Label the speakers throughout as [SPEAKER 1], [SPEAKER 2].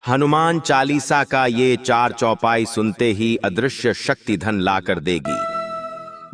[SPEAKER 1] हनुमान चालीसा का ये चार चौपाई सुनते ही अदृश्य शक्ति धन लाकर देगी।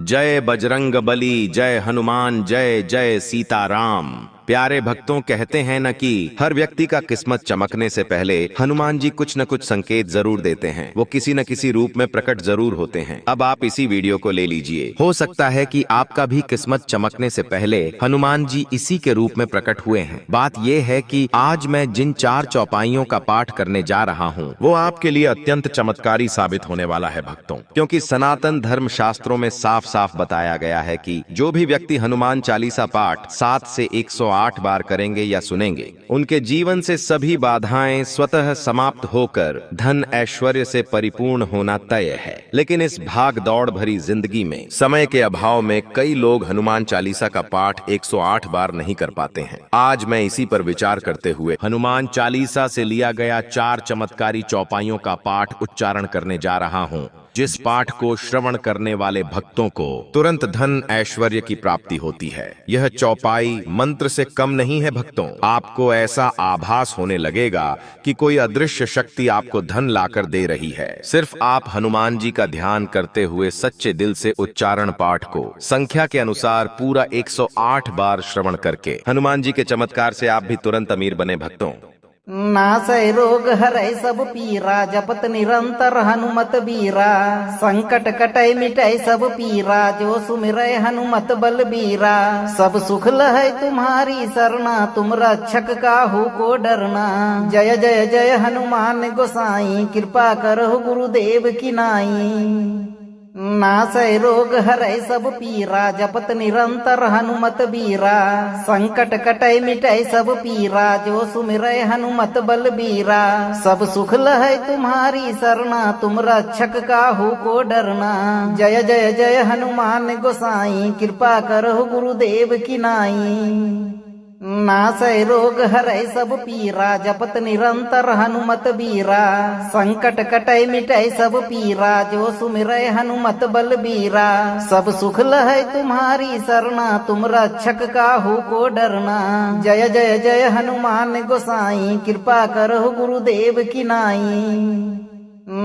[SPEAKER 1] जय बजरंग बली, जय हनुमान, जय जय सीताराम। प्यारे भक्तों, कहते हैं न कि हर व्यक्ति का किस्मत चमकने से पहले हनुमान जी कुछ न कुछ संकेत जरूर देते हैं। वो किसी न किसी रूप में प्रकट जरूर होते हैं। अब आप इसी वीडियो को ले लीजिए। हो सकता है कि आपका भी किस्मत चमकने से पहले हनुमान जी इसी के रूप में प्रकट हुए हैं। बात यह है कि आज मैं जिन चार चौपाइयों का पाठ करने जा रहा हूँ वो आपके लिए अत्यंत चमत्कारी साबित होने वाला है भक्तों, क्योंकि सनातन धर्म शास्त्रों में साफ साफ बताया गया है कि जो भी व्यक्ति हनुमान चालीसा पाठ 7 से 108 बार करेंगे या सुनेंगे, उनके जीवन से सभी बाधाएं स्वतः समाप्त होकर धन ऐश्वर्य से परिपूर्ण होना तय है। लेकिन इस भाग दौड़ भरी जिंदगी में समय के अभाव में कई लोग हनुमान चालीसा का पाठ 108 बार नहीं कर पाते हैं। आज मैं इसी पर विचार करते हुए हनुमान चालीसा से लिया गया 4 चमत्कारी चौपाइयों का पाठ उच्चारण करने जा रहा हूँ, जिस पाठ को श्रवण करने वाले भक्तों को तुरंत धन ऐश्वर्य की प्राप्ति होती है। यह चौपाई मंत्र से कम नहीं है भक्तों। आपको ऐसा आभास होने लगेगा कि कोई अदृश्य शक्ति आपको धन लाकर दे रही है। सिर्फ आप हनुमान जी का ध्यान करते हुए सच्चे दिल से उच्चारण पाठ को संख्या के अनुसार पूरा 108 बार श्रवण करके हनुमान जी के चमत्कार से आप भी तुरंत अमीर बने भक्तों।
[SPEAKER 2] नासै रोग हरै सब पीरा, जपत निरंतर हनुमत बीरा। संकट कटै मिटै सब पीरा, जो सुमिरै हनुमत बलबीरा। सब सुख लहै तुम्हारी सरना, तुम रक्षक काहू को डरना। जय जय जय हनुमान गोसाई, कृपा करहु गुरुदेव की नाई। नासै रोग हरै सब पीरा, जपत निरंतर हनुमत बीरा। संकट कटै मिटै सब पीरा, जो सुमिरै हनुमत बलबीरा। सब सुख लहै तुम्हारी सरना, तुम रक्षक काहू को डरना। जय जय जय हनुमान गोसाई, कृपा करहु गुरुदेव की नाई। नासै रोग हरै सब पीरा, जपत निरंतर हनुमत बीरा। संकट कटै मिटै सब पीरा, जो सुमिरै हनुमत बलबीरा। सब सुख लहै तुम्हारी सरना, तुम रक्षक काहू को डरना। जय जय जय हनुमान गोसाई, कृपा करहु गुरुदेव की नाई।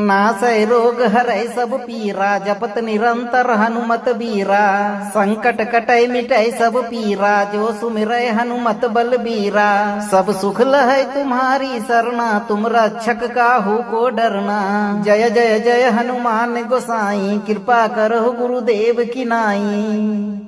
[SPEAKER 2] नासै रोग हरै सब पीरा, जपत निरंतर हनुमत बीरा। संकट कटै मिटै सब पीरा, जो सुमिरै हनुमत बलबीरा। सब सुख लहै तुम्हारी सरना, तुम रक्षक काहू को डरना। जय जय जय हनुमान गोसाई, कृपा करहु गुरुदेव की नाई।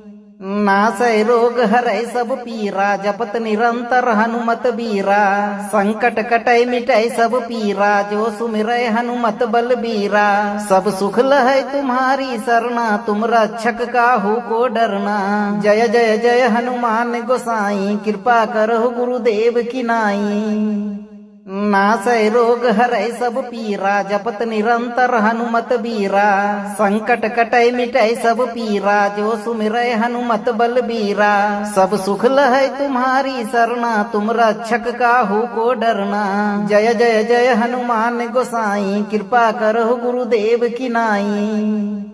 [SPEAKER 2] नासै रोग हरै सब पीरा, जपत निरंतर हनुमत बीरा। संकट कटै मिटै सब पीरा, जो सुमिरै हनुमत बलबीरा। सब सुख लहै तुम्हारी सरना, तुम रक्षक काहू को डरना। जय जय जय हनुमान गोसाई, कृपा करहु गुरुदेव की नाई। नासै रोग हरै सब पीरा, जपत निरंतर हनुमत बीरा। संकट कटै मिटै सब पीरा, जो सुमिरै हनुमत बलबीरा। सब सुख लहै तुम्हारी सरना, तुम रक्षक काहू को डरना। जय जय जय हनुमान गोसाई, कृपा करहु गुरुदेव की नाई।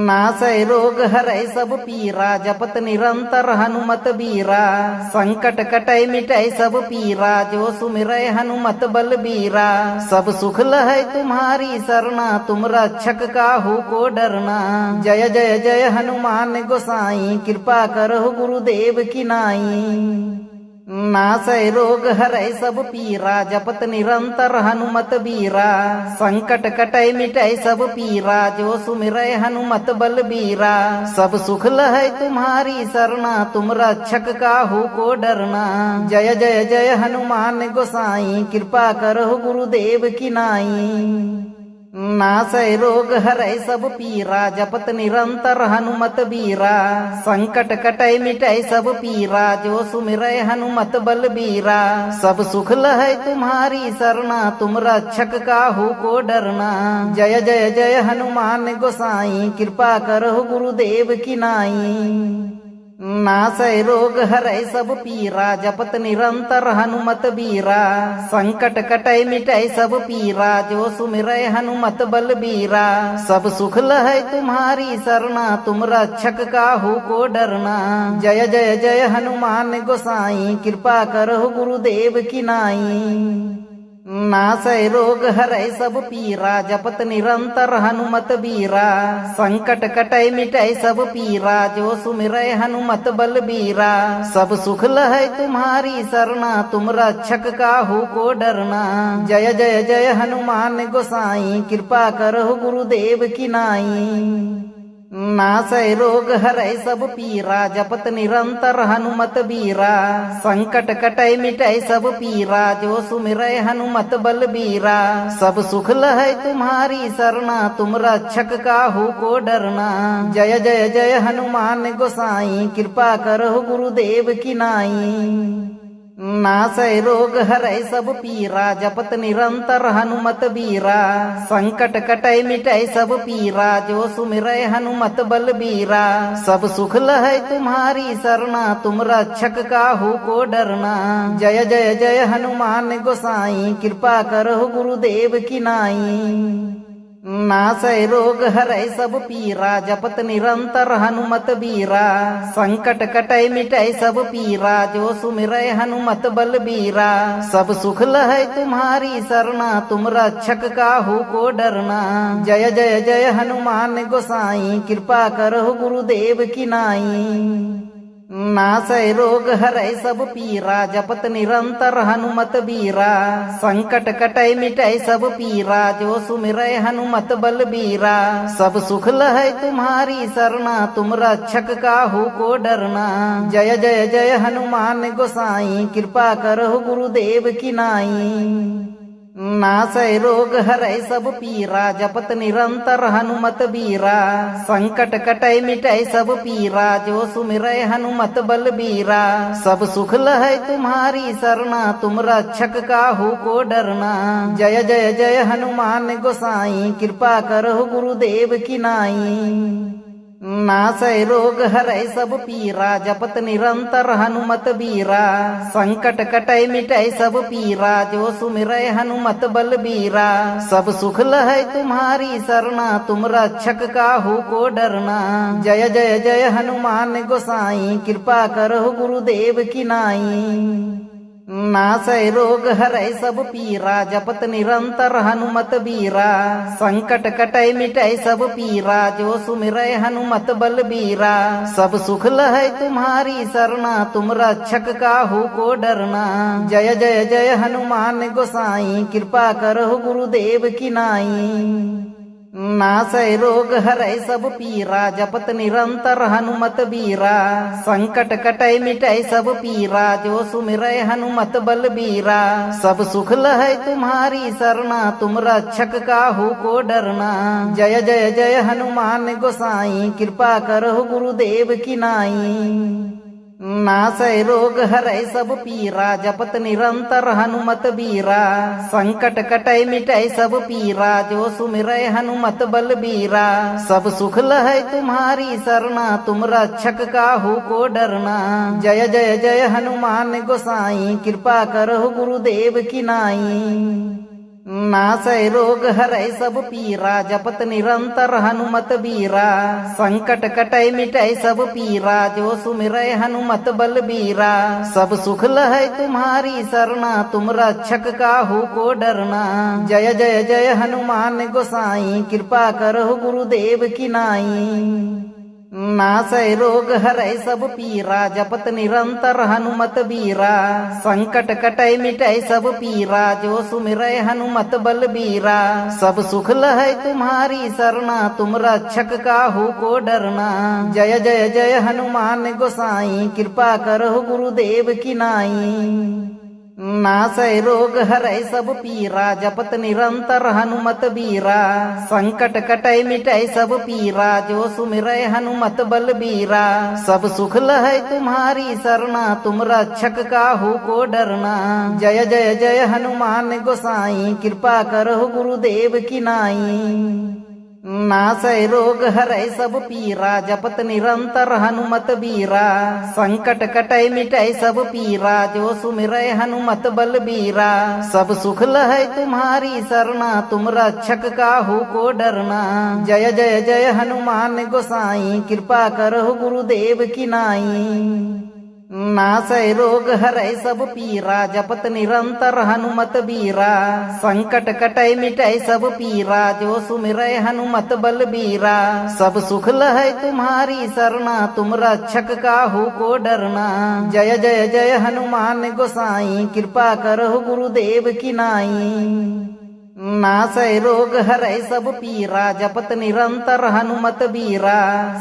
[SPEAKER 2] नासै रोग हरै सब पीरा, जपत निरंतर हनुमत बीरा। संकट कटै मिटै सब पीरा, जो सुमिरै हनुमत बलबीरा। सब सुख लहै तुम्हारी सरना, तुम रक्षक काहू को डरना। जय जय जय हनुमान गोसाई, कृपा करहु गुरुदेव की नाई। नासै रोग हरै सब पीरा, जपत निरंतर हनुमत बीरा। संकट कटै मिटै सब पीरा, जो सुमिरै हनुमत बलबीरा। सब सुख लहै तुम्हारी सरना, तुम रक्षक काहू को डरना। जय जय जय हनुमान गोसाई, कृपा करहु गुरुदेव की नाई। नासै रोग हरै सब पीरा, जपत निरंतर हनुमत बीरा। संकट कटै मिटै सब पीरा, जो सुमिरै हनुमत बलबीरा। सब सुख लहै तुम्हारी सरना, तुम रक्षक काहू को डरना। जय जय जय हनुमान गोसाई, कृपा करहु गुरुदेव की नाई। नासै रोग हरै सब पीरा, जपत निरंतर हनुमत बीरा। संकट कटै मिटै सब पीरा, जो सुमिरै हनुमत बलबीरा। सब सुख लहै तुम्हारी सरना, तुम रक्षक काहू को डरना। जय जय जय हनुमान गोसाई, कृपा करहु गुरुदेव की नाई। नासै रोग हरै सब पीरा जपत निरंतर हनुमत बीरा संकट कटै मिटै सब पीरा जो सुमिरै हनुमत बलबीरा सब सुख लहै तुम्हारी सरना तुम रक्षक काहू को डरना जय जय जय हनुमान गोसाई कृपा करहु गुरुदेव की नाई नासै रोग हरै सब पीरा जपत निरंतर हनुमत बीरा संकट कटै मिटै सब पीरा जो सुमिरै हनुमत बलबीरा सब सुख लहै तुम्हारी सरना तुम रक्षक काहू को डरना जय जय जय हनुमान गोसाई कृपा करहु गुरुदेव की नाई नासै रोग हरै सब पीरा जपत निरंतर हनुमत बीरा संकट कटै मिटै सब पीरा जो सुमिरै हनुमत बलबीरा सब सुख लहै तुम्हारी सरना तुम रक्षक काहू को डरना जय जय जय हनुमान गोसाई कृपा करहु गुरुदेव की नाई नासै रोग हरै सब पीरा जपत निरंतर हनुमत बीरा संकट कटै मिटै सब पीरा जो सुमिरै हनुमत बलबीरा सब सुख लहै तुम्हारी सरना तुम रक्षक काहू को डरना जय जय जय हनुमान गोसाई कृपा करहु गुरुदेव की नाई नासै रोग हरै सब पीरा जपत निरंतर हनुमत बीरा संकट कटै मिटै सब पीरा जो सुमिरै हनुमत बलबीरा सब सुख लहै तुम्हारी सरना तुम रक्षक काहू को डरना जय जय जय हनुमान गोसाई कृपा करहु गुरुदेव की नाई नासै रोग हरै सब पीरा जपत निरंतर हनुमत बीरा संकट कटै मिटै सब पीरा जो सुमिरै हनुमत बलबीरा सब सुख लहै तुम्हारी सरना तुम रक्षक काहू को डरना जय जय जय हनुमान गोसाई कृपा करहु गुरुदेव की नाई नासै रोग हरै सब पीरा जपत निरंतर हनुमत बीरा संकट कटै मिटै सब पीरा जो सुमिरै हनुमत बलबीरा सब सुख लहै तुम्हारी सरना तुम रक्षक काहू को डरना जय जय जय हनुमान गोसाई कृपा करहु गुरुदेव की नाई नासै रोग हरै सब पीरा जपत निरंतर हनुमत बीरा संकट कटै मिटै सब पीरा जो सुमिरै हनुमत बलबीरा सब सुख लहै तुम्हारी सरना तुम रक्षक काहू को डरना जय जय जय हनुमान गोसाई कृपा करहु गुरुदेव की नाई नासै रोग हरै सब पीरा जपत निरंतर हनुमत बीरा संकट कटै मिटै सब पीरा जो सुमिरै हनुमत बलबीरा सब सुख लहै तुम्हारी सरना तुम रक्षक काहू को डरना जय जय जय हनुमान गोसाई कृपा करहु गुरुदेव की नाई नासै रोग हरै सब पीरा जपत निरंतर हनुमत बीरा संकट कटै मिटै सब पीरा जो सुमिरै हनुमत बलबीरा सब सुख लहै तुम्हारी सरना तुम रक्षक काहू को डरना जय जय जय हनुमान गोसाई कृपा करहु गुरुदेव की नाई नासै रोग हरै सब पीरा जपत निरंतर हनुमत बीरा संकट कटै मिटै सब पीरा जो सुमिरै हनुमत बलबीरा सब सुख लहै तुम्हारी सरना तुम रक्षक काहू को डरना जय जय जय हनुमान गोसाई कृपा करहु गुरुदेव की नाई नासै रोग हरै सब पीरा जपत निरंतर हनुमत बीरा संकट कटै मिटै सब पीरा जो सुमिरै हनुमत बलबीरा सब सुख लहै तुम्हारी सरना तुम रक्षक काहू को डरना जय जय जय हनुमान गोसाई कृपा करहु गुरुदेव की नाई नासै रोग हरै सब पीरा जपत निरंतर हनुमत बीरा संकट कटै मिटै सब पीरा जो सुमिरै हनुमत बलबीरा सब सुख लहै तुम्हारी सरना तुम रक्षक काहू को डरना जय जय जय हनुमान गोसाई कृपा करहु गुरुदेव की नाई नासै रोग हरै सब पीरा जपत निरंतर हनुमत बीरा संकट कटै मिटै सब पीरा जो सुमिरै हनुमत बलबीरा सब सुख लहै तुम्हारी सरना तुम रक्षक काहू को डरना जय जय जय हनुमान गोसाई कृपा करहु गुरुदेव की नाई नासै रोग हरै सब पीरा जपत निरंतर हनुमत बीरा संकट कटै मिटै सब पीरा जो सुमिरै हनुमत बलबीरा सब सुख लहै तुम्हारी सरना तुम रक्षक काहू को डरना जय जय जय हनुमान गोसाई कृपा करहु गुरुदेव की नाई नासै रोग हरै सब पीरा जपत निरंतर हनुमत बीरा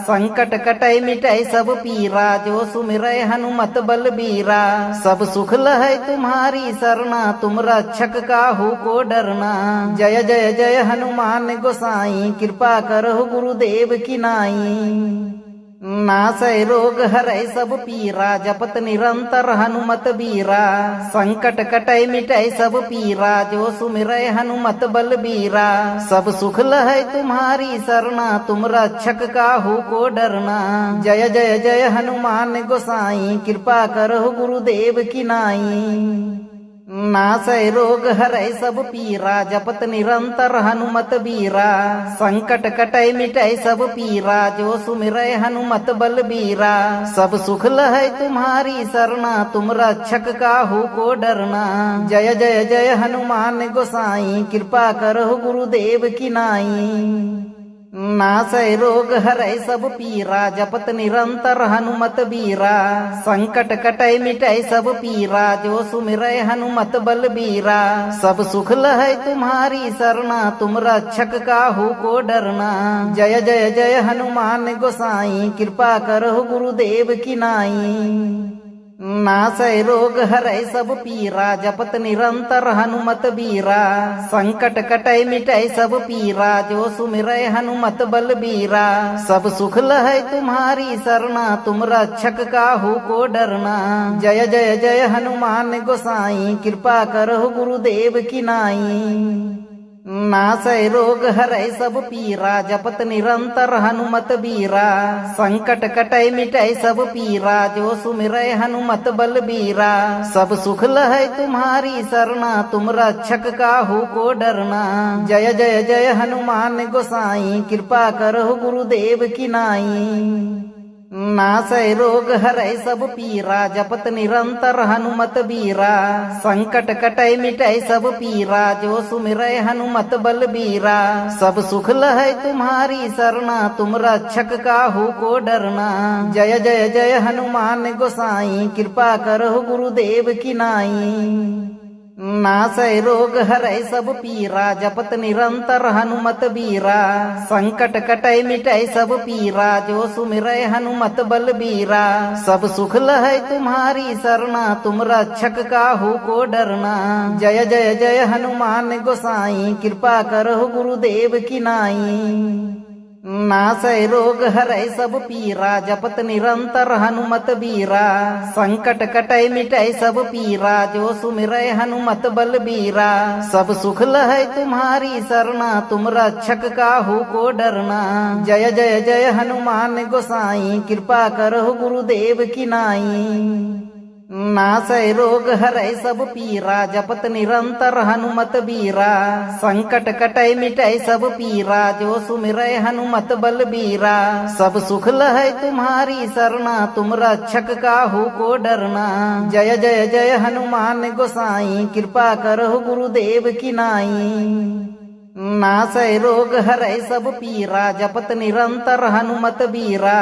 [SPEAKER 2] संकट कटै मिटै सब पीरा जो सुमिरै हनुमत बलबीरा सब सुख लहै तुम्हारी सरना तुम रक्षक काहू को डरना जय जय जय हनुमान गोसाई कृपा करहु गुरुदेव की नाई नासै रोग हरै सब पीरा जपत निरंतर हनुमत बीरा संकट कटै मिटै सब पीरा जो सुमिरै हनुमत बलबीरा सब सुख लहै तुम्हारी सरना तुम रक्षक काहू को डरना जय जय जय हनुमान गोसाई कृपा करहु गुरुदेव की नाई नासै रोग हरै सब पीरा जपत निरंतर हनुमत बीरा संकट कटै मिटै सब पीरा जो सुमिरै हनुमत बलबीरा सब सुख लहै तुम्हारी सरना तुम रक्षक काहू को डरना जय जय जय हनुमान गोसाई कृपा करहु गुरुदेव की नाई नासै रोग हरै सब पीरा जपत निरंतर हनुमत बीरा संकट कटै मिटै सब पीरा जो सुमिरै हनुमत बलबीरा सब सुख लहै तुम्हारी सरना तुम रक्षक काहू को डरना जय जय जय हनुमान गोसाई कृपा करहु गुरुदेव की नाई नासै रोग हरै सब पीरा जपत निरंतर हनुमत बीरा संकट कटै मिटै सब पीरा जो सुमिरै हनुमत बलबीरा सब सुख लहै तुम्हारी सरना तुम रक्षक काहू को डरना जय जय जय हनुमान गोसाई कृपा करहु गुरुदेव की नाई नासै रोग हरै सब पीरा जपत निरंतर हनुमत बीरा संकट कटै मिटै सब पीरा जो सुमिरै हनुमत बलबीरा सब सुख लहै तुम्हारी सरना तुम रक्षक काहू को डरना जय जय जय हनुमान गोसाई कृपा करहु गुरुदेव की नाई नासै रोग हरै सब पीरा जपत निरंतर हनुमत बीरा संकट कटै मिटै सब पीरा जो सुमिरै हनुमत बलबीरा सब सुख लहै तुम्हारी सरना तुम रक्षक काहू को डरना जय जय जय हनुमान गोसाई कृपा करहु गुरुदेव की नाई नासै रोग हरै सब पीरा जपत निरंतर हनुमत बीरा संकट कटै मिटै सब पीरा जो सुमिरै हनुमत बलबीरा सब सुख लहै तुम्हारी सरना तुम रक्षक काहू को डरना जय जय जय हनुमान गोसाई कृपा करहु गुरुदेव की नाई नासै रोग हरै सब पीरा जपत निरंतर हनुमत बीरा संकट कटै मिटै सब पीरा जो सुमिरै हनुमत बलबीरा सब सुख लहै तुम्हारी सरना तुम रक्षक काहू को डरना जय जय जय हनुमान गोसाई कृपा करहु गुरुदेव की नाई नासै रोग हरै सब पीरा जपत निरंतर हनुमत बीरा संकट कटै मिटै सब पीरा जो सुमिरै हनुमत बलबीरा सब सुख लहै तुम्हारी सरना तुम रक्षक काहू को डरना जय जय जय हनुमान गोसाई कृपा करहु गुरुदेव की नाई नासै रोग हरै सब पीरा जपत निरंतर हनुमत बीरा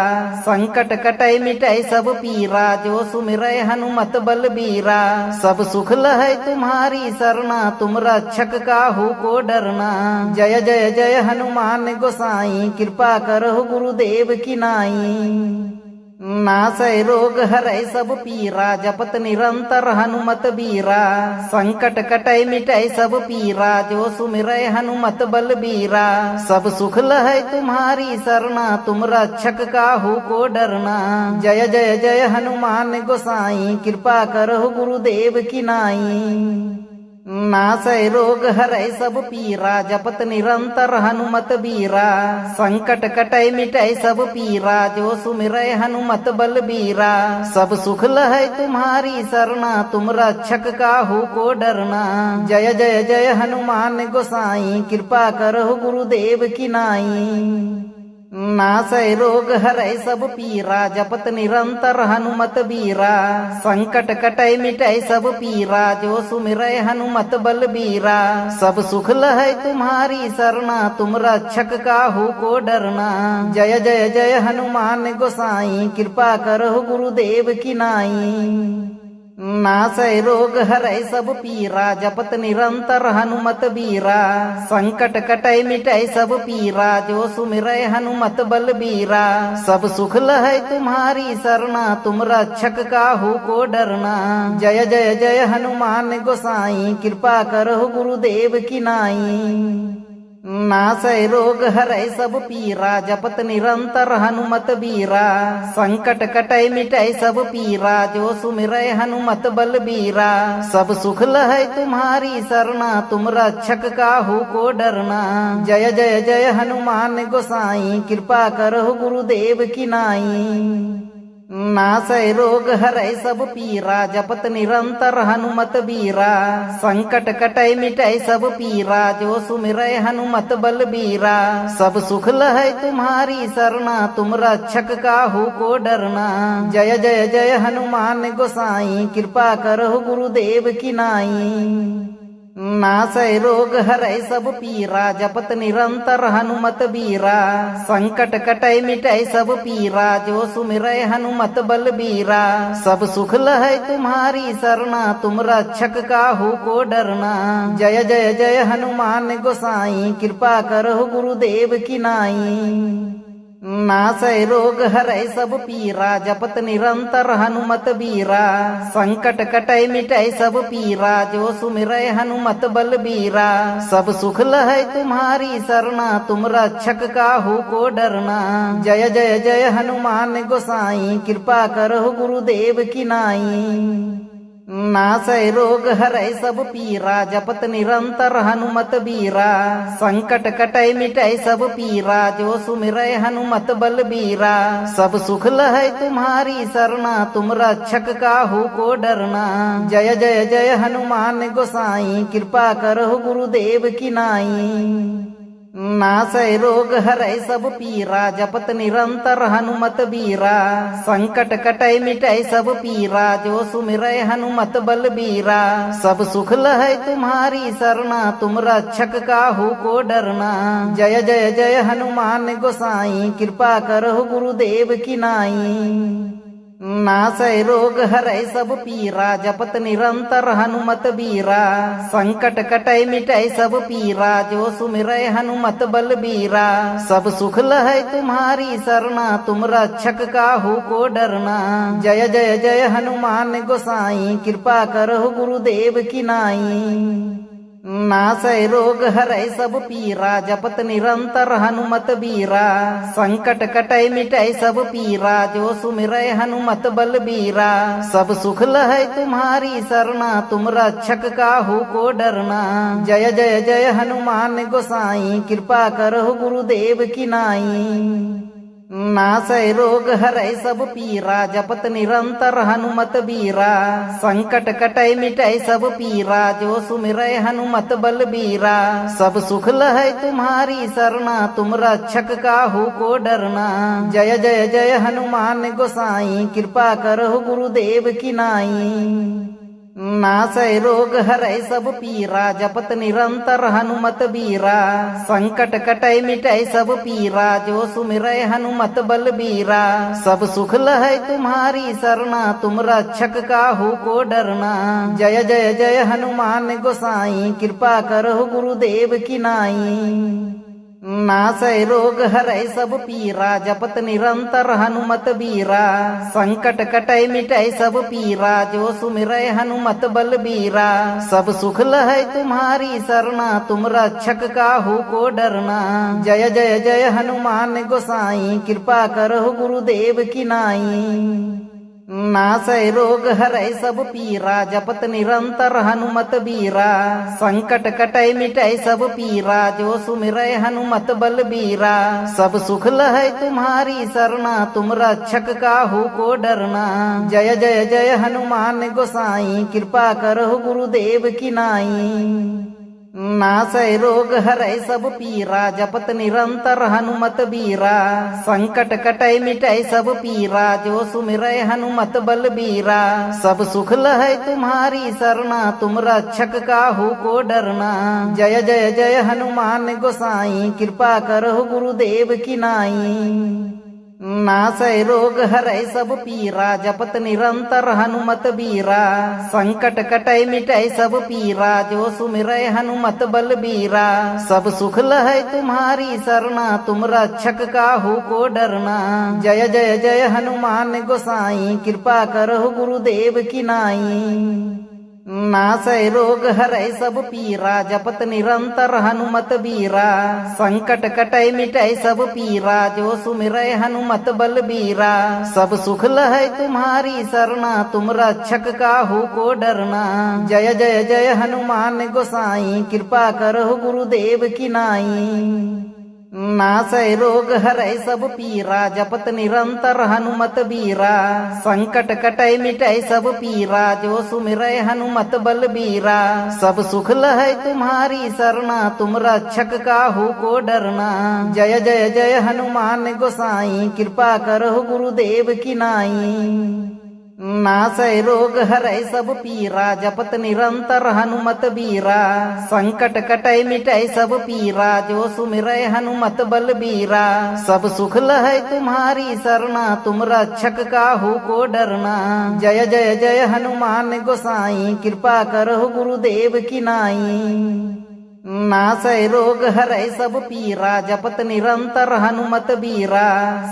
[SPEAKER 2] संकट कटै मिटै सब पीरा जो सुमिरै हनुमत बलबीरा सब सुख लहै तुम्हारी सरना तुम रक्षक काहू को डरना जय जय जय हनुमान गोसाई कृपा करहु गुरुदेव की नाई नासै रोग हरै सब पीरा जपत निरंतर हनुमत बीरा संकट कटै मिटै सब पीरा जो सुमिरै हनुमत बलबीरा सब सुख लहै तुम्हारी सरना तुम रक्षक काहू को डरना जय जय जय हनुमान गोसाई कृपा करहु गुरुदेव की नाई नासै रोग हरै सब पीरा जपत निरंतर हनुमत बीरा संकट कटै मिटै सब पीरा जो सुमिरै हनुमत बलबीरा सब सुख लहै तुम्हारी सरना तुम रक्षक काहू को डरना जय जय जय हनुमान गोसाई कृपा करहु गुरुदेव की नाई नासै रोग हरै सब पीरा जपत निरंतर हनुमत बीरा संकट कटै मिटै सब पीरा जो सुमिरै हनुमत बलबीरा सब सुख लहै तुम्हारी सरना तुम रक्षक काहू को डरना जय जय जय हनुमान गोसाई कृपा करहु गुरुदेव की नाई नासै रोग हरै सब पीरा जपत निरंतर हनुमत बीरा संकट कटै मिटै सब पीरा जो सुमिरै हनुमत बलबीरा सब सुख लहै तुम्हारी सरना तुम रक्षक काहू को डरना जय जय जय हनुमान गोसाई कृपा करहु गुरुदेव की नाई नासै रोग हरै सब पीरा जपत निरंतर हनुमत बीरा संकट कटै मिटै सब पीरा जो सुमिरै हनुमत बलबीरा सब सुख लहै तुम्हारी सरना तुम रक्षक काहू को डरना जय जय जय हनुमान गोसाई कृपा करहु गुरुदेव की नाई नासै रोग हरै सब पीरा जपत निरंतर हनुमत बीरा संकट कटै मिटै सब पीरा जो सुमिरै हनुमत बलबीरा सब सुख लहै तुम्हारी सरना तुम रक्षक काहू को डरना जय जय जय हनुमान गोसाई कृपा करहु गुरुदेव की नाई नासै रोग हरै सब पीरा जपत निरंतर हनुमत बीरा संकट कटै मिटै सब पीरा जो सुमिरै हनुमत बलबीरा सब सुख लहै तुम्हारी सरना तुम रक्षक काहू को डरना जय जय जय हनुमान गोसाई कृपा करहु गुरुदेव की नाई नासै रोग हरै सब पीरा जपत निरंतर हनुमत बीरा संकट कटै मिटै सब पीरा जो सुमिरै हनुमत बलबीरा सब सुख लहै तुम्हारी सरना तुम रक्षक काहू को डरना जय जय जय हनुमान गोसाई कृपा करहु गुरुदेव की नाई नासै रोग हरै सब पीरा जपत निरंतर हनुमत बीरा संकट कटै मिटै सब पीरा जो सुमिरै हनुमत बलबीरा सब सुख लहै तुम्हारी सरना तुम रक्षक काहू को डरना जय जय जय हनुमान गोसाई कृपा करहु गुरुदेव की नाई नासै रोग हरै सब पीरा जपत निरंतर हनुमत बीरा संकट कटै मिटै सब पीरा जो सुमिरै हनुमत बलबीरा सब सुख लहै तुम्हारी सरना तुम रक्षक काहू को डरना जय जय जय हनुमान गोसाई कृपा करहु गुरुदेव की नाई नासै रोग हरै सब पीरा जपत निरंतर हनुमत बीरा संकट कटै मिटै सब पीरा जो सुमिरै हनुमत बलबीरा सब सुख लहै तुम्हारी सरना तुम रक्षक काहू को डरना जय जय जय हनुमान गोसाई कृपा करहु गुरुदेव की नाई नासै रोग हरै सब पीरा जपत निरंतर हनुमत बीरा संकट कटै मिटै सब पीरा जो सुमिरै हनुमत बलबीरा सब सुख लहै तुम्हारी सरना तुम रक्षक काहू को डरना जय जय जय हनुमान गोसाई कृपा करहु गुरुदेव की नाई नासै रोग हरै सब पीरा जपत निरंतर हनुमत बीरा संकट कटै मिटै सब पीरा जो सुमिरै हनुमत बलबीरा सब सुख लहै तुम्हारी सरना तुम रक्षक काहू को डरना जय जय जय हनुमान गोसाई कृपा करहु गुरुदेव की नाई नासै रोग हरै सब पीरा जपत निरंतर हनुमत बीरा संकट कटै मिटै सब पीरा जो सुमिरै हनुमत बलबीरा सब सुख लहै तुम्हारी सरना तुम रक्षक काहू को डरना जय जय जय हनुमान गोसाई कृपा करहु गुरुदेव की नाई नासै रोग हरै सब पीरा जपत निरंतर हनुमत बीरा संकट कटै मिटै सब पीरा जो सुमिरै हनुमत बलबीरा सब सुख लहै तुम्हारी सरना तुम रक्षक काहू को डरना जय जय जय हनुमान गोसाई कृपा करहु गुरुदेव की नाई नासै रोग हरै सब पीरा जपत निरंतर हनुमत बीरा संकट कटै मिटै सब पीरा जो सुमिरै हनुमत बलबीरा सब सुख लहै तुम्हारी सरना तुम रक्षक काहू को डरना जय जय जय हनुमान गोसाई कृपा करहु गुरुदेव की नाई नासै रोग हरै सब पीरा जपत निरंतर हनुमत बीरा संकट कटै मिटै सब पीरा जो सुमिरै हनुमत बलबीरा सब सुख लहै तुम्हारी सरना तुम रक्षक काहू को डरना जय जय जय हनुमान गोसाई कृपा करहु गुरुदेव की नाई नासै रोग हरै सब पीरा जपत निरंतर हनुमत बीरा संकट कटै मिटै सब पीरा जो सुमिरै हनुमत बलबीरा सब सुख लहै तुम्हारी सरना तुम रक्षक काहू को डरना जय जय जय हनुमान गोसाई कृपा करहु गुरुदेव की नाई नासै रोग हरै सब पीरा जपत निरंतर हनुमत बीरा संकट कटै मिटै सब पीरा जो सुमिरै हनुमत बलबीरा सब सुख लहै तुम्हारी सरना तुम रक्षक काहू को डरना जय जय जय हनुमान गोसाई कृपा करहु गुरुदेव की नाई नासै रोग हरै सब पीरा जपत निरंतर हनुमत बीरा संकट कटै मिटै सब पीरा जो सुमिरै हनुमत बलबीरा सब सुख लहै तुम्हारी सरना तुम रक्षक काहू को डरना जय जय जय हनुमान गोसाई कृपा करहु गुरुदेव की नाई नासै रोग हरै सब पीरा जपत निरंतर हनुमत बीरा संकट कटै मिटै सब पीरा जो सुमिरै हनुमत बलबीरा सब सुख लहै तुम्हारी सरना तुम रक्षक काहू को डरना जय जय जय हनुमान गोसाई कृपा करहु गुरुदेव की नाई नासै रोग हरै सब पीरा जपत निरंतर हनुमत बीरा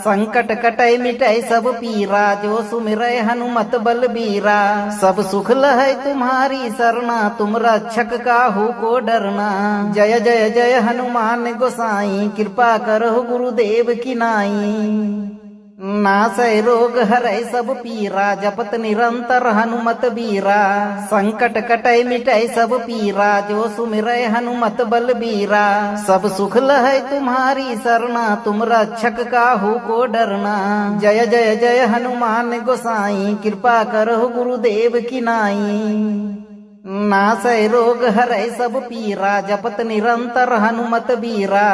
[SPEAKER 2] संकट कटै मिटै सब पीरा जो सुमिरै हनुमत बलबीरा सब सुख लहै तुम्हारी सरना तुम रक्षक काहू को डरना जय जय जय हनुमान गोसाई कृपा करहु गुरुदेव की नाई नासै रोग हरै सब पीरा जपत निरंतर हनुमत बीरा संकट कटै मिटै सब पीरा जो सुमिरै हनुमत बलबीरा सब सुख लहै तुम्हारी सरना तुम रक्षक काहू को डरना जय जय जय हनुमान गोसाई कृपा करहु गुरुदेव की नाई नासै रोग हरै सब पीरा जपत निरंतर हनुमत बीरा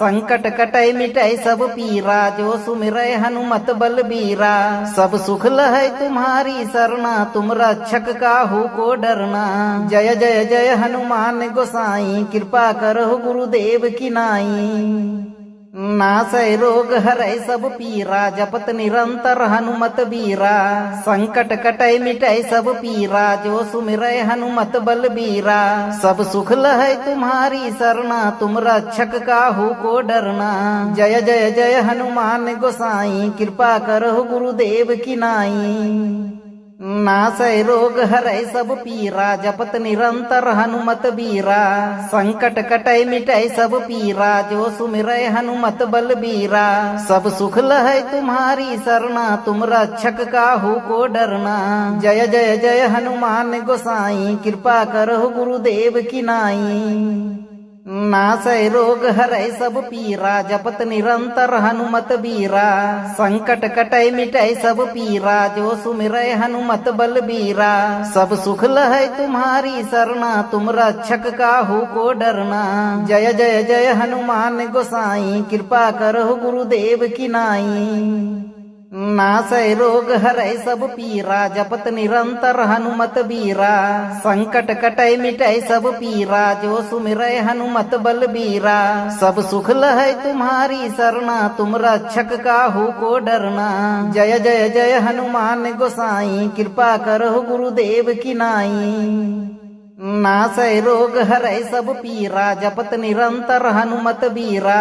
[SPEAKER 2] संकट कटै मिटै सब पीरा जो सुमिरै हनुमत बलबीरा सब सुख लहै तुम्हारी सरना तुम रक्षक काहू को डरना जय जय जय हनुमान गोसाई कृपा करहु गुरुदेव की नाई नासै रोग हरै सब पीरा जपत निरंतर हनुमत बीरा संकट कटै मिटै सब पीरा जो सुमिरै हनुमत बलबीरा सब सुख लहै तुम्हारी सरना तुम रक्षक काहू को डरना जय जय जय हनुमान गोसाई कृपा करहु गुरुदेव की नाई नासै रोग हरै सब पीरा जपत निरंतर हनुमत बीरा संकट कटै मिटै सब पीरा जो सुमिरै हनुमत बलबीरा सब सुख लहै तुम्हारी सरना तुम रक्षक काहू को डरना जय जय जय हनुमान गोसाई कृपा करहु गुरुदेव की नाई नासै रोग हरै सब पीरा जपत निरंतर हनुमत बीरा संकट कटै मिटै सब पीरा जो सुमिरै हनुमत बलबीरा सब सुख लहै तुम्हारी सरना तुम रक्षक काहू को डरना जय जय जय हनुमान गोसाई कृपा करहु गुरुदेव की नाई नासै रोग हरै सब पीरा जपत निरंतर हनुमत बीरा संकट कटै मिटै सब पीरा जो सुमिरै हनुमत बलबीरा सब सुख लहै तुम्हारी सरना तुम रक्षक काहू को डरना जय जय जय हनुमान गोसाई कृपा करहु गुरुदेव की नाई नासै रोग हरै सब पीरा जपत निरंतर हनुमत बीरा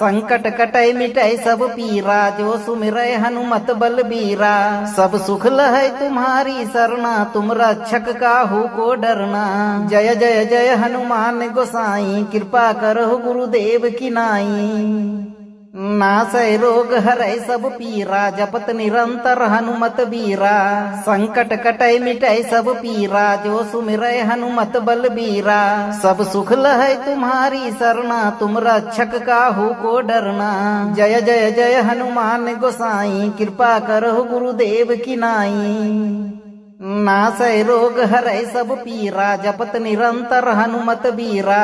[SPEAKER 2] संकट कटै मिटै सब पीरा जो सुमिरै हनुमत बलबीरा सब सुख लहै तुम्हारी सरना तुम रक्षक काहू को डरना जय जय जय हनुमान गोसाई कृपा करहु गुरुदेव की नाई नासै रोग हरै सब पीरा जपत निरंतर हनुमत बीरा संकट कटै मिटै सब पीरा जो सुमिरै हनुमत बलबीरा सब सुख लहै तुम्हारी सरना तुम रक्षक काहू को डरना जय जय जय हनुमान गोसाई कृपा करहु गुरुदेव की नाई नासै रोग हरै सब पीरा जपत निरंतर हनुमत बीरा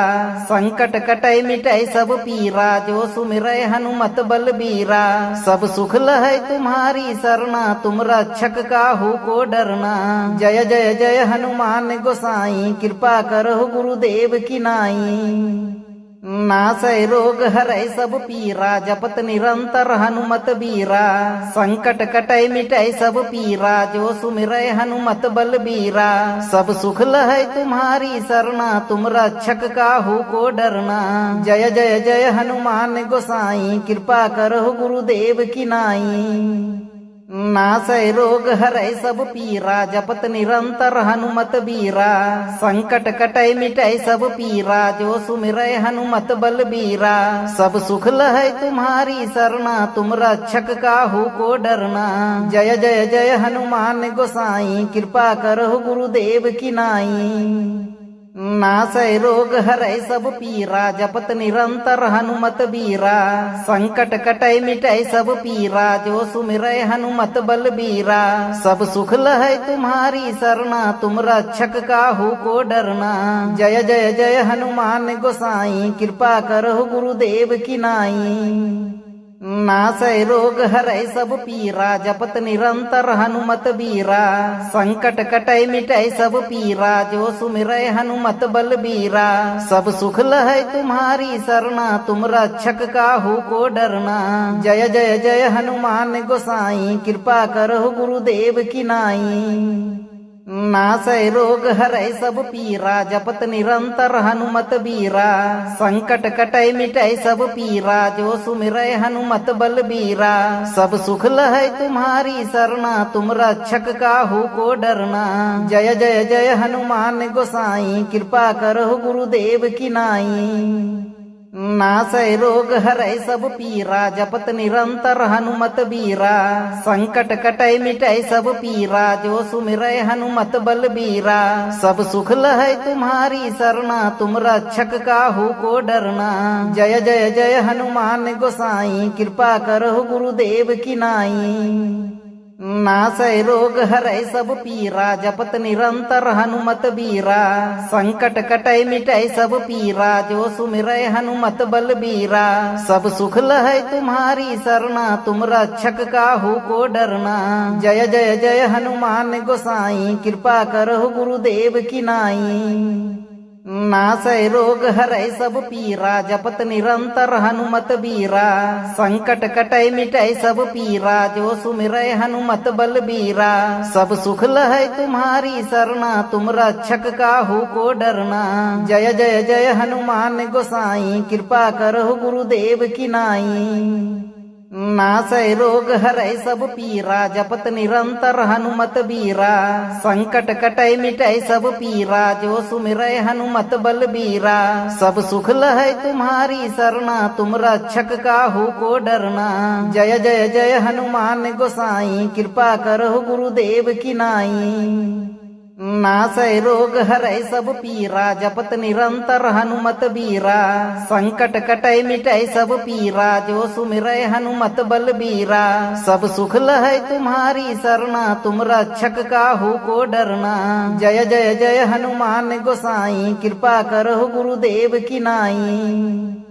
[SPEAKER 2] संकट कटै मिटै सब पीरा जो सुमिरै हनुमत बलबीरा सब सुख लहै तुम्हारी सरना तुम रक्षक काहू को डरना जय जय जय हनुमान गोसाई कृपा करहु गुरुदेव की नाई नासै रोग हरै सब पीरा जपत निरंतर हनुमत बीरा संकट कटै मिटै सब पीरा जो सुमिरै हनुमत बलबीरा सब सुख लहै तुम्हारी सरना तुम रक्षक काहू को डरना जय जय जय हनुमान गोसाई कृपा करहु गुरुदेव की नाई नासै रोग हरै सब पीरा जपत निरंतर हनुमत बीरा संकट कटै मिटै सब पीरा जो सुमिरै हनुमत बलबीरा सब सुख लहै तुम्हारी सरना तुम रक्षक काहू को डरना जय जय जय हनुमान गोसाई कृपा करहु गुरुदेव की नाई नासै रोग हरै सब पीरा जपत निरंतर हनुमत बीरा संकट कटै मिटै सब पीरा जो सुमिरै हनुमत बलबीरा सब सुख लहै तुम्हारी सरना तुम रक्षक काहू को डरना जय जय जय हनुमान गोसाई कृपा करहु गुरुदेव की नाई नासै रोग हरै सब पीरा जपत निरंतर हनुमत बीरा संकट कटै मिटै सब पीरा जो सुमिरै हनुमत बलबीरा सब सुख लहै तुम्हारी सरना तुम रक्षक काहू को डरना जय जय जय हनुमान गोसाई कृपा करहु गुरुदेव की नाई नासै रोग हरै सब पीरा जपत निरंतर हनुमत बीरा संकट कटै मिटै सब पीरा जो सुमिरै हनुमत बलबीरा सब सुख लहै तुम्हारी सरना तुम रक्षक काहू को डरना जय जय जय हनुमान गोसाई कृपा करहु गुरुदेव की नाई नासै रोग हरै सब पीरा जपत निरंतर हनुमत बीरा संकट कटै मिटै सब पीरा जो सुमिरै हनुमत बलबीरा सब सुख लहै तुम्हारी सरना तुम रक्षक काहू को डरना जय जय जय हनुमान गोसाई कृपा करहु गुरुदेव की नाई नासै रोग हरै सब पीरा जपत निरंतर हनुमत बीरा संकट कटै मिटै सब पीरा जो सुमिरै हनुमत बलबीरा सब सुख लहै तुम्हारी सरना तुम रक्षक काहू को डरना जय जय जय हनुमान गोसाई कृपा करहु गुरुदेव की नाई नासै रोग हरै सब पीरा जपत निरंतर हनुमत बीरा संकट कटै मिटै सब पीरा जो सुमिरै हनुमत बलबीरा सब सुख लहै तुम्हारी सरना तुम रक्षक काहू को डरना जय जय जय हनुमान गोसाई कृपा करहु गुरुदेव की नाई नासै रोग हरै सब पीरा जपत निरंतर हनुमत बीरा संकट कटै मिटै सब पीरा जो सुमिरै हनुमत बलबीरा सब सुख लहै तुम्हारी सरना तुम रक्षक काहू को डरना जय जय जय हनुमान गोसाई कृपा करहु गुरुदेव की नाई नासै रोग हरै सब पीरा जपत निरंतर हनुमत बीरा संकट कटै मिटै सब पीरा जो सुमिरै हनुमत बलबीरा सब सुख लहै तुम्हारी सरना तुम रक्षक काहू को डरना जय जय जय हनुमान गोसाई कृपा करहु गुरुदेव की नाई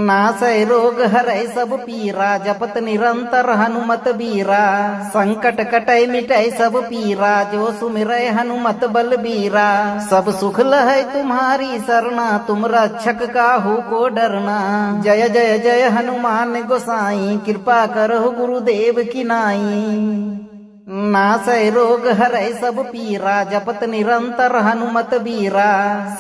[SPEAKER 2] नासै रोग हरै सब पीरा जपत निरंतर हनुमत बीरा संकट कटै मिटै सब पीरा जो सुमिरै हनुमत बलबीरा सब सुख लहै तुम्हारी सरना तुम रक्षक काहू को डरना जय जय जय हनुमान गोसाई कृपा करहु गुरुदेव की नाई नासै रोग हरै सब पीरा जपत निरंतर हनुमत बीरा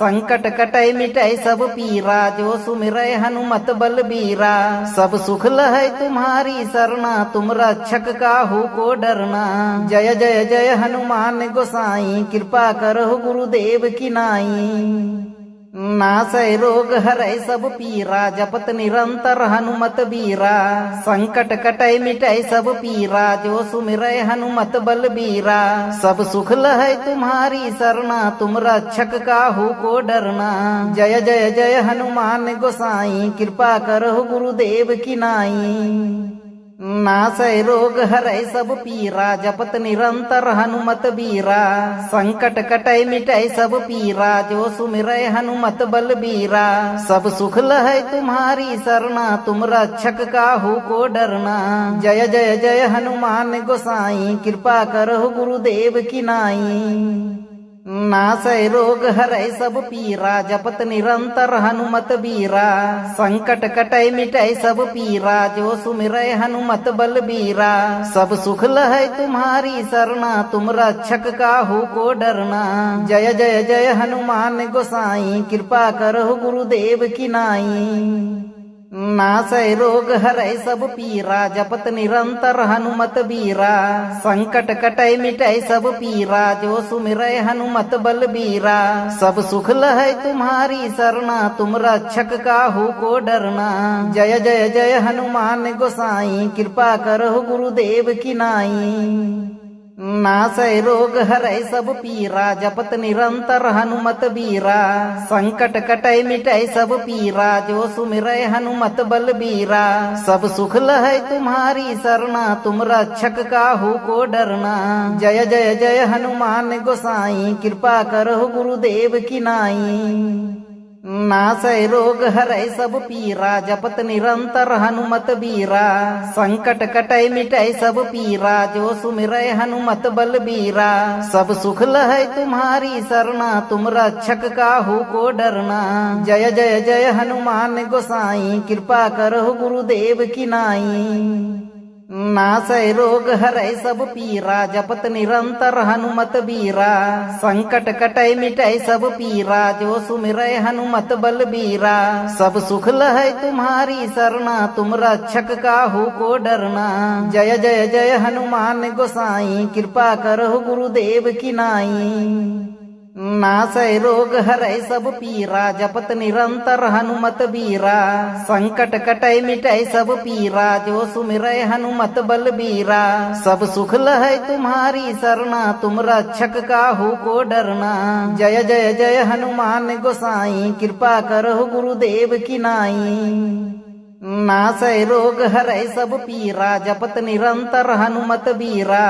[SPEAKER 2] संकट कटै मिटै सब पीरा जो सुमिरै हनुमत बलबीरा सब सुख लहै तुम्हारी सरना तुम रक्षक काहू को डरना जय जय जय हनुमान गोसाई कृपा करहु गुरुदेव की नाई नासै रोग हरै सब पीरा जपत निरंतर हनुमत बीरा संकट कटै मिटै सब पीरा जो सुमिरै हनुमत बलबीरा सब सुख लहै तुम्हारी सरना तुम रक्षक काहू को डरना जय जय जय हनुमान गोसाई कृपा करहु गुरुदेव की नाई नासै रोग हरै सब पीरा जपत निरंतर हनुमत बीरा संकट कटै मिटै सब पीरा जो सुमिरै हनुमत बलबीरा सब सुख लहै तुम्हारी सरना तुम रक्षक काहू को डरना जय जय जय हनुमान गोसाई कृपा करहु गुरुदेव की नाई नासै रोग हरै सब पीरा जपत निरंतर हनुमत बीरा संकट कटै मिटै सब पीरा जो सुमिरै हनुमत बलबीरा सब सुख लहै तुम्हारी सरना तुम रक्षक काहू को डरना जय जय जय हनुमान गोसाई कृपा करहु गुरुदेव की नाई नासै रोग हरै सब पीरा जपत निरंतर हनुमत बीरा संकट कटै मिटै सब पीरा जो सुमिरै हनुमत बलबीरा सब सुख लहै तुम्हारी सरना तुम रक्षक काहू को डरना जय जय जय हनुमान गोसाई कृपा करहु गुरुदेव की नाई नासै रोग हरै सब पीरा जपत निरंतर हनुमत बीरा संकट कटै मिटै सब पीरा जो सुमिरै हनुमत बलबीरा सब सुख लहै तुम्हारी सरना तुम रक्षक काहू को डरना जय जय जय हनुमान गोसाई कृपा करहु गुरुदेव की नाई नासै रोग हरै सब पीरा जपत निरंतर हनुमत बीरा संकट कटै मिटै सब पीरा जो सुमिरै हनुमत बलबीरा सब सुख लहै तुम्हारी सरना तुम रक्षक काहू को डरना जय जय जय हनुमान गोसाई कृपा करहु गुरुदेव की नाई नासै रोग हरै सब पीरा जपत निरंतर हनुमत बीरा संकट कटै मिटै सब पीरा जो सुमिरै हनुमत बलबीरा सब सुख लहै तुम्हारी सरना तुम रक्षक काहू को डरना जय जय जय हनुमान गोसाई कृपा करहु गुरुदेव की नाई नासै रोग हरै सब पीरा जपत निरंतर हनुमत बीरा संकट कटै मिटै सब पीरा जो सुमिरै हनुमत बलबीरा सब सुख लहै तुम्हारी सरना तुम रक्षक काहू को डरना जय जय जय हनुमान गोसाई कृपा करहु गुरुदेव की नाई नासै रोग हरै सब पीरा जपत निरंतर हनुमत बीरा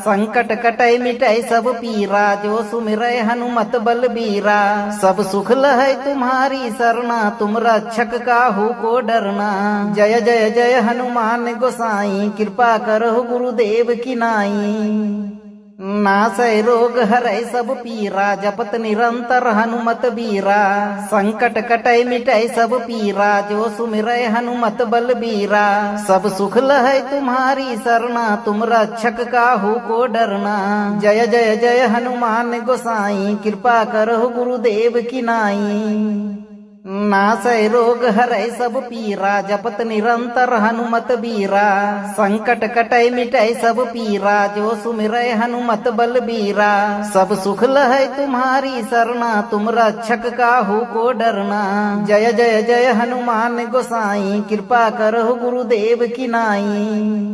[SPEAKER 2] संकट कटै मिटै सब पीरा जो सुमिरै हनुमत बलबीरा सब सुख लहै तुम्हारी सरना तुम रक्षक काहू को डरना जय जय जय हनुमान गोसाई कृपा करहु गुरुदेव की नाई नासै रोग हरै सब पीरा जपत निरंतर हनुमत बीरा संकट कटै मिटै सब पीरा जो सुमिरै हनुमत बलबीरा सब सुख लहै तुम्हारी सरना तुम रक्षक काहू को डरना जय जय जय हनुमान गोसाई कृपा करहु गुरुदेव की नाई नासै रोग हरै सब पीरा जपत निरंतर हनुमत बीरा संकट कटै मिटै सब पीरा जो सुमिरै हनुमत बलबीरा सब सुख लहै तुम्हारी सरना तुम रक्षक काहू को डरना जय जय जय हनुमान गोसाई कृपा करहु गुरुदेव की नाई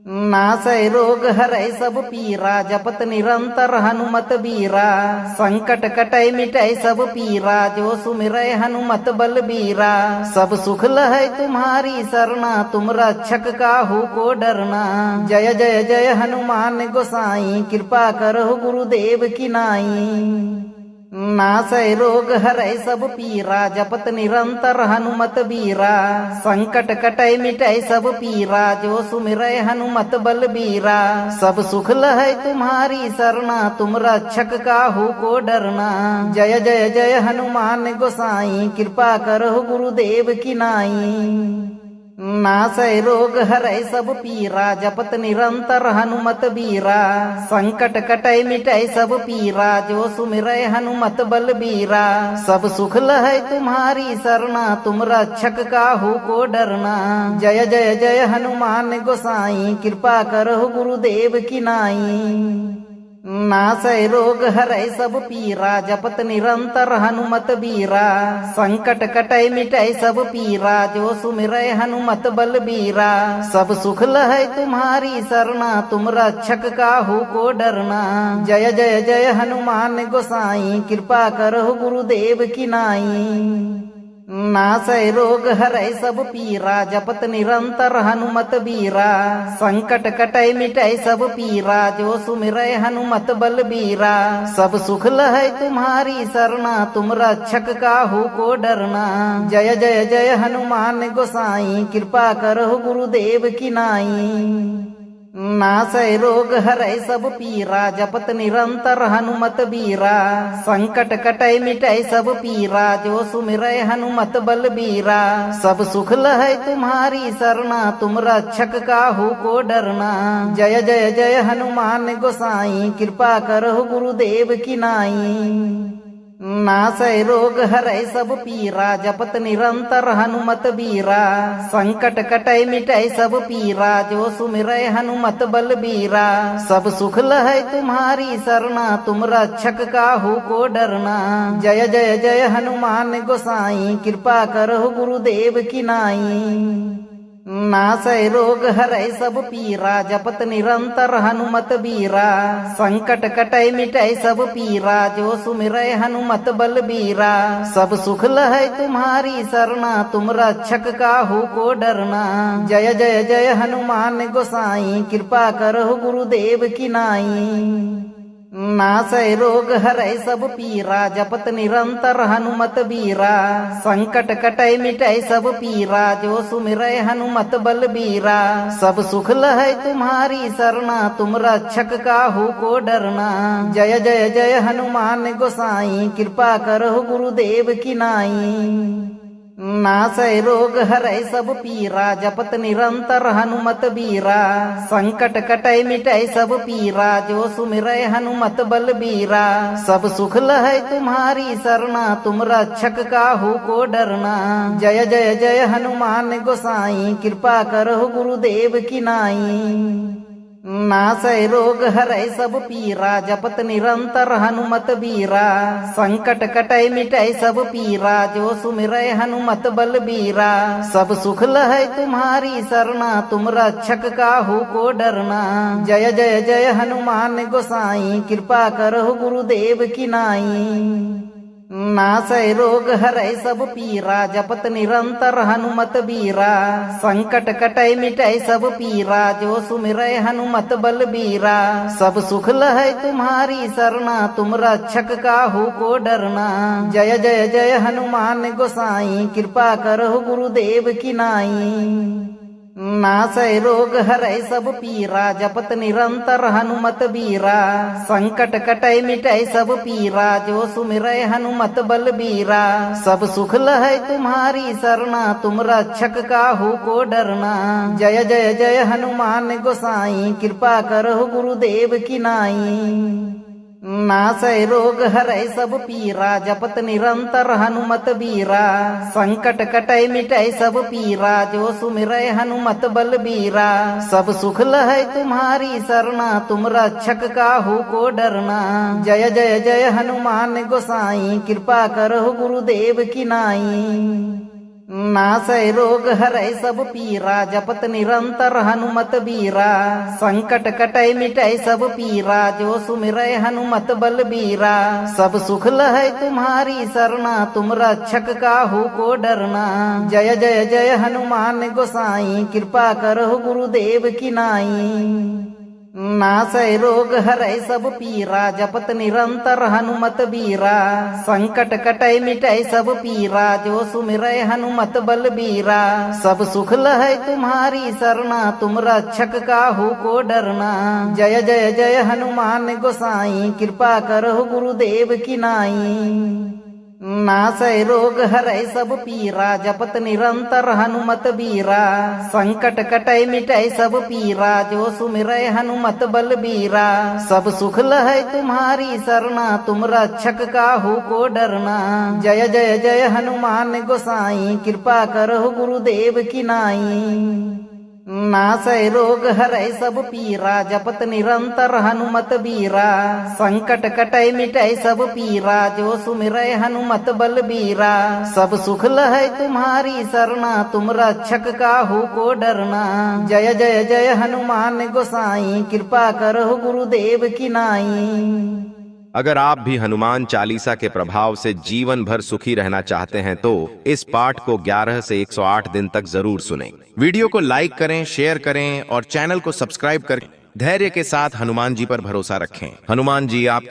[SPEAKER 2] नासै रोग हरै सब पीरा जपत निरंतर हनुमत बीरा संकट कटै मिटै सब पीरा जो सुमिरै हनुमत बलबीरा सब सुख लहै तुम्हारी सरना तुम रक्षक काहू को डरना जय जय जय हनुमान गोसाई कृपा करहु गुरुदेव की नाई नासै रोग हरै सब पीरा जपत निरंतर हनुमत बीरा संकट कटै मिटै सब पीरा जो सुमिरै हनुमत बलबीरा सब सुख लहै तुम्हारी सरना तुम रक्षक काहू को डरना जय जय जय हनुमान गोसाई कृपा करहु गुरुदेव की नाई नासै रोग हरै सब पीरा जपत निरंतर हनुमत बीरा संकट कटै मिटै सब पीरा जो सुमिरै हनुमत बलबीरा सब सुख लहै तुम्हारी सरना तुम रक्षक काहू को डरना जय जय जय हनुमान गोसाई कृपा करहु गुरुदेव की नाई नासै रोग हरै सब पीरा जपत निरंतर हनुमत बीरा संकट कटै मिटै सब पीरा जो सुमिरै हनुमत बलबीरा सब सुख लहै तुम्हारी सरना तुम रक्षक काहू को डरना जय जय जय हनुमान गोसाई कृपा करहु गुरुदेव की नाई नासै रोग हरै सब पीरा जपत निरंतर हनुमत बीरा संकट कटै मिटै सब पीरा जो सुमिरै हनुमत बलबीरा सब सुख लहै तुम्हारी सरना तुम रक्षक काहू को डरना जय जय जय हनुमान गोसाई कृपा करहु गुरुदेव की नाई नासै रोग हरै सब पीरा जपत निरंतर हनुमत बीरा संकट कटै मिटै सब पीरा जो सुमिरै हनुमत बलबीरा सब सुख लहै तुम्हारी सरना तुम रक्षक काहू को डरना जय जय जय हनुमान गोसाई कृपा करहु गुरुदेव की नाई नासै रोग हरै सब पीरा जपत निरंतर हनुमत बीरा संकट कटै मिटै सब पीरा जो सुमिरै हनुमत बलबीरा सब सुख लहै तुम्हारी सरना तुम रक्षक काहू को डरना जय जय जय हनुमान गोसाई कृपा करहु गुरुदेव की नाई नासै रोग हरै सब पीरा जपत निरंतर हनुमत बीरा संकट कटै मिटै सब पीरा जो सुमिरै हनुमत बलबीरा सब सुख लहै तुम्हारी सरना तुम रक्षक काहू को डरना जय जय जय हनुमान गोसाई कृपा करहु गुरुदेव की नाई नासै रोग हरै सब पीरा जपत निरंतर हनुमत बीरा संकट कटै मिटै सब पीरा जो सुमिरै हनुमत बलबीरा सब सुख लहै तुम्हारी सरना तुम रक्षक काहू को डरना जय जय जय हनुमान गोसाई कृपा करहु गुरुदेव की नाई नासै रोग हरै सब पीरा जपत निरंतर हनुमत बीरा संकट कटै मिटै सब पीरा जो सुमिरै हनुमत बलबीरा सब सुख लहै तुम्हारी सरना तुम रक्षक काहू को डरना जय जय जय हनुमान गोसाई कृपा करहु गुरुदेव की नाई नासै रोग हरै सब पीरा जपत निरंतर हनुमत बीरा संकट कटै मिटै सब पीरा जो सुमिरै हनुमत बलबीरा सब सुख लहै तुम्हारी सरना तुम रक्षक काहू को डरना जय जय जय हनुमान गोसाई कृपा करहु गुरुदेव की नाई नासै रोग हरै सब पीरा जपत निरंतर हनुमत बीरा संकट कटै मिटै सब पीरा जो सुमिरै हनुमत बलबीरा सब सुख लहै तुम्हारी सरना तुम रक्षक काहू को डरना जय जय जय हनुमान गोसाई कृपा करहु गुरुदेव की नाई नासै रोग हरै सब पीरा जपत निरंतर हनुमत बीरा संकट कटै मिटै सब पीरा जो सुमिरै हनुमत बलबीरा सब सुख लहै तुम्हारी सरना तुम रक्षक काहू को डरना जय जय जय हनुमान गोसाई कृपा करहु गुरुदेव की नाई नासै रोग हरै सब पीरा जपत निरंतर हनुमत बीरा संकट कटै मिटै सब पीरा जो सुमिरै हनुमत बलबीरा सब सुख लहै तुम्हारी सरना तुम रक्षक काहू को डरना जय जय जय हनुमान गोसाई कृपा करहु गुरुदेव की नाई नासै रोग हरै सब पीरा जपत निरंतर हनुमत बीरा संकट कटै मिटै सब पीरा जो सुमिरै हनुमत बलबीरा सब सुख लहै तुम्हारी सरना तुम रक्षक काहू को डरना जय जय जय हनुमान गोसाई कृपा करहु गुरुदेव की नाई नासै रोग हरै सब पीरा जपत निरंतर हनुमत बीरा संकट कटै मिटै सब पीरा जो सुमिरै हनुमत बलबीरा सब सुख लहै तुम्हारी सरना तुम रक्षक काहू को डरना जय जय जय हनुमान गोसाई कृपा करहु गुरुदेव की नाई नासै रोग हरै सब पीरा जपत निरंतर हनुमत बीरा संकट कटै मिटै सब पीरा जो सुमिरै हनुमत बलबीरा सब सुख लहै तुम्हारी सरना तुम रक्षक काहू को डरना जय जय जय हनुमान गोसाई कृपा करहु गुरुदेव की नाई नासै रोग हरै सब पीरा जपत निरंतर हनुमत बीरा संकट कटै मिटै सब पीरा जो सुमिरै हनुमत बलबीरा सब सुख लहै तुम्हारी सरना तुम रक्षक काहू को डरना जय जय जय हनुमान गोसाई कृपा करहु गुरुदेव की नाई
[SPEAKER 1] अगर आप भी हनुमान चालीसा के प्रभाव से जीवन भर सुखी रहना चाहते हैं तो इस पाठ को 11 से 108 दिन तक जरूर सुनें। वीडियो को लाइक करें, शेयर करें और चैनल को सब्सक्राइब कर धैर्य के साथ हनुमान जी पर भरोसा रखें। हनुमान जी आप